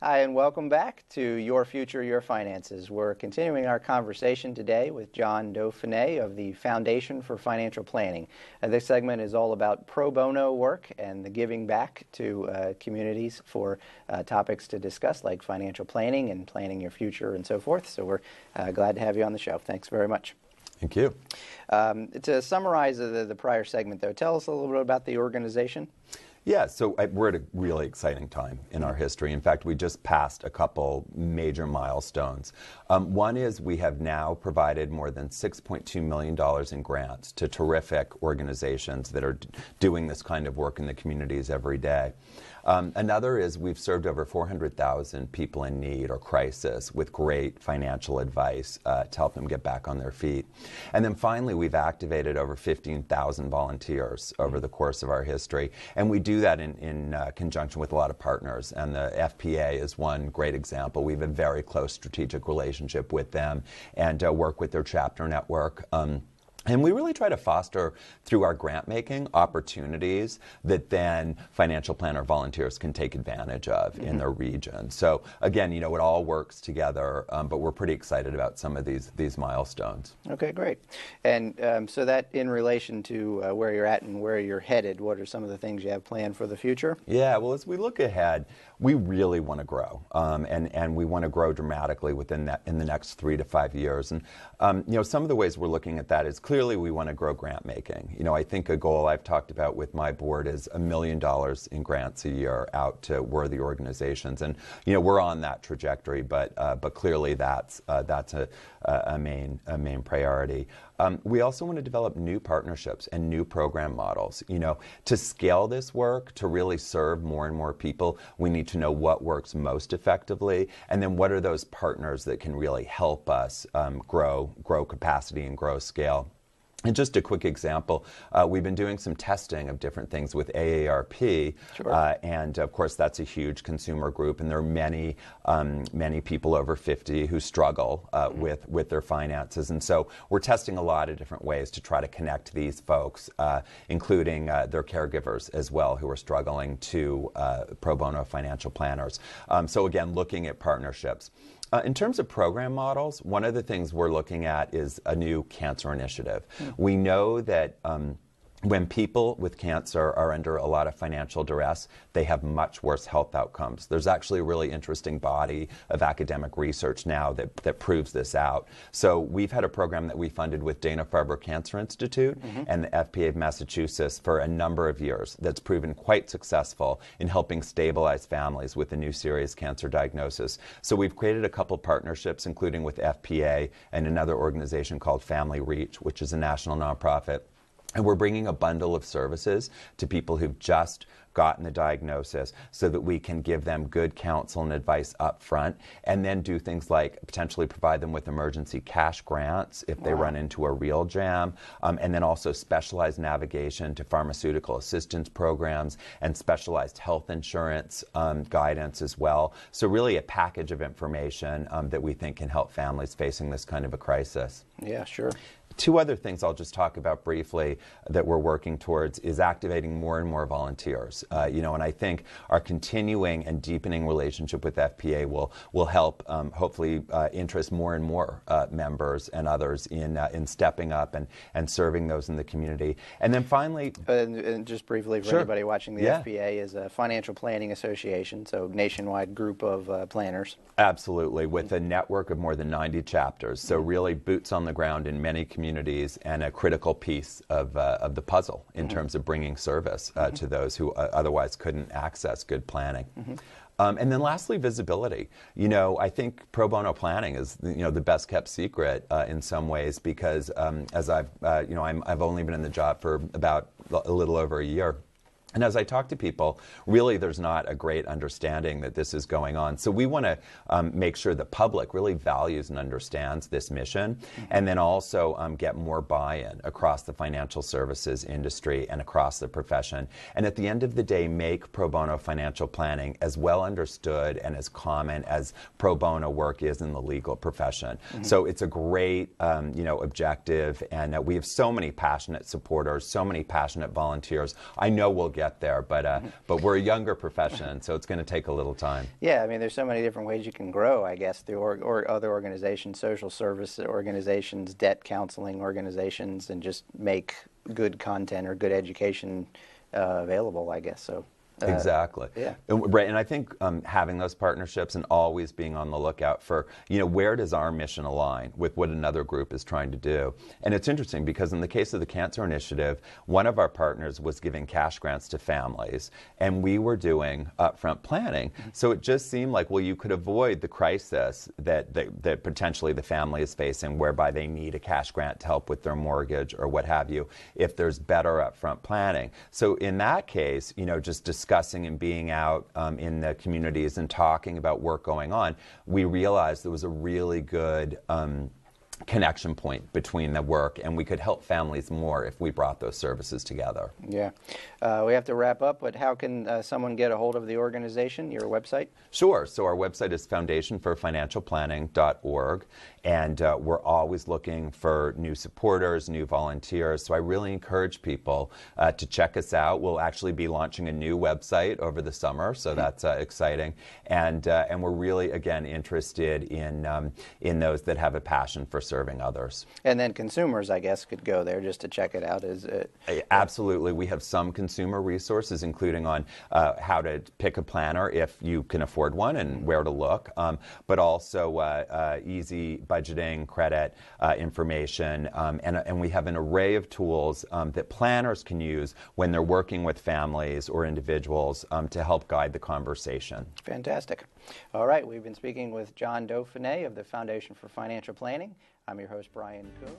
Hi, and welcome back to Your Future, Your Finances. We're continuing our conversation today with Jon Dauphine of the Foundation for Financial Planning. This segment is all about pro bono work and the giving back to communities for topics to discuss like financial planning and planning your future and so forth. So we're glad to have you on the show. Thanks very much. Thank you. To summarize the prior segment, though, tell us a little bit about the organization. Yeah, so we're at a really exciting time in our history. In fact, we just passed a couple major milestones. One is we have now provided more than $6.2 million in grants to terrific organizations that are doing this kind of work in the communities every day. Another is we've served over 400,000 people in need or crisis with great financial advice to help them get back on their feet. And then finally, we've activated over 15,000 volunteers over the course of our history. And we do that in conjunction with a lot of partners. And the FPA is one great example. We have a very close strategic relationship with them and work with their chapter network. And we really try to foster, through our grant-making, opportunities that then financial planner volunteers can take advantage of in their region. So again, it all works together, but we're pretty excited about some of these milestones. Okay, great. And so that in relation to where you're at and where you're headed, what are some of the things you have planned for the future? Yeah, well, as we look ahead, we really want to grow, and we want to grow dramatically in the next 3 to 5 years. And some of the ways we're looking at that is clearly we want to grow grant making. I think a goal I've talked about with my board is $1 million in grants a year out to worthy organizations, and we're on that trajectory. But clearly that's a main priority. We also want to develop new partnerships and new program models. To scale this work, to really serve more and more people, we need to know what works most effectively, and then what are those partners that can really help us grow capacity and grow scale. And just a quick example, we've been doing some testing of different things with AARP, sure. And of course that's a huge consumer group, and there are many people over 50 who struggle with their finances. And so we're testing a lot of different ways to try to connect these folks, including their caregivers as well, who are struggling to pro bono financial planners. So again, looking at partnerships. In terms of program models, one of the things we're looking at is a new cancer initiative. We know that when people with cancer are under a lot of financial duress, they have much worse health outcomes. There's actually a really interesting body of academic research now that proves this out. So we've had a program that we funded with Dana-Farber Cancer Institute and the FPA of Massachusetts for a number of years that's proven quite successful in helping stabilize families with a new serious cancer diagnosis. So we've created a couple partnerships, including with FPA and another organization called Family Reach, which is a national nonprofit. And we're bringing a bundle of services to people who've just gotten the diagnosis so that we can give them good counsel and advice up front, and then do things like potentially provide them with emergency cash grants if they run into a real jam, and then also specialized navigation to pharmaceutical assistance programs and specialized health insurance guidance as well. So really a package of information that we think can help families facing this kind of a crisis. Yeah, sure. Two other things I'll just talk about briefly that we're working towards is activating more and more volunteers. And I think our continuing and deepening relationship with FPA will help hopefully interest more and more members and others in stepping up and serving those in the community. And then finally, and just briefly for anybody watching, the FPA is a financial planning association, so nationwide group of planners. Absolutely, with a network of more than 90 chapters. So really boots on the ground in many communities, and a critical piece of the puzzle in terms of bringing service to those who otherwise couldn't access good planning. And then lastly, visibility. I think pro bono planning is the best kept secret in some ways, because as I've only been in the job for about a little over a year. And as I talk to people, really there's not a great understanding that this is going on. So we want to make sure the public really values and understands this mission, and then also get more buy-in across the financial services industry and across the profession. And at the end of the day, make pro bono financial planning as well understood and as common as pro bono work is in the legal profession. So it's a great objective, and we have so many passionate supporters, so many passionate volunteers. I know we'll get get there. But we're a younger profession, so it's going to take a little time. Yeah, I mean, there's so many different ways you can grow, I guess, through or other organizations, social service organizations, debt counseling organizations, and just make good content or good education available, I guess. So. Exactly. Yeah. Right. And I think having those partnerships and always being on the lookout for, where does our mission align with what another group is trying to do? And it's interesting because in the case of the Cancer Initiative, one of our partners was giving cash grants to families, and we were doing upfront planning. So it just seemed like, well, you could avoid the crisis that potentially the family is facing, whereby they need a cash grant to help with their mortgage or what have you, if there's better upfront planning. So in that case, just discussing and being out in the communities and talking about work going on, we realized there was a really good connection point between the work, and we could help families more if we brought those services together. Yeah. We have to wrap up, but how can someone get a hold of the organization, your website? Sure. So our website is foundationforfinancialplanning.org, and we're always looking for new supporters, new volunteers. So I really encourage people to check us out. We'll actually be launching a new website over the summer, so that's exciting. And we're really, again, interested in those that have a passion for serving others. And then consumers, I guess, could go there just to check it out. Absolutely. We have some consumer resources, including on how to pick a planner if you can afford one and where to look, but also easy budgeting, credit information, and we have an array of tools that planners can use when they're working with families or individuals to help guide the conversation. Fantastic. All right, we've been speaking with Jon Dauphine of the Foundation for Financial Planning. I'm your host, Brian Kuhn.